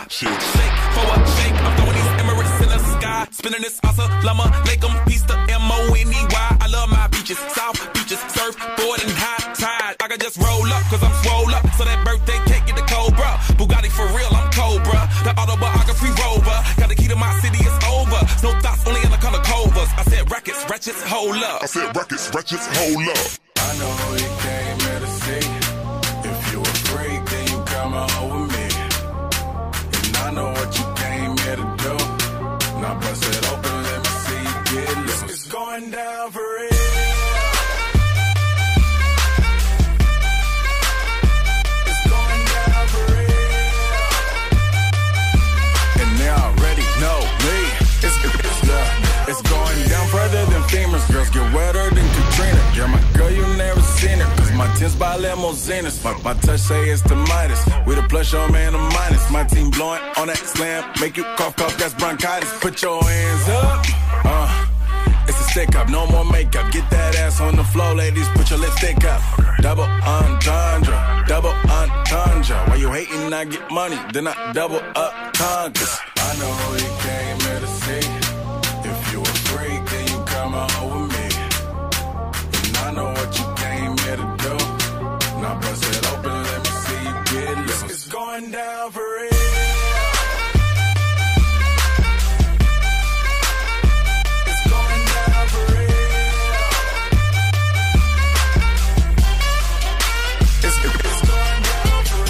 shit. Shake for a shake, I'm throwing these Emirates in the sky. Spinning this Assalamu alaikum, peace to M-O-N-E-Y. I love my beaches, south beaches, surfboard and high tide. I can just roll up, cause I'm swole up, so that birthday cake get the Cobra. Bugatti for real, I'm Cobra. The autobiography rover, got the key to my city, it's over. No thoughts, only in the color covers. I said rackets, ratchets, hold up. I said rackets, ratchets, hold up. I know who you came here to see. If you a freak, then you come out with me. And I know what you came here to do. Now bust it open, let me see you get loose. It's going down for real. It's going down for real. And they already know me. It's going down further than femurs. Girls get wetter than Katrina. You're my girl, you never seen her. Cause my tints by limousines. My touch say it's the Midas. We the plus, your man a minus. My team blowing on that slam. Make you cough, that's bronchitis. Put your hands up. It's a stick up, no more makeup. Get that ass on the floor, ladies. Put your lipstick up. Double entendre, double entendre. Why you hating? I get money, then I double up conquers. I know who you came here to see. If you a freak, then you come out with me. And I know what you came here to do. Now bust it open, let me see you get loose. It's going down for real. It's going down for real. It's going down for real.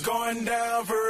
Going down for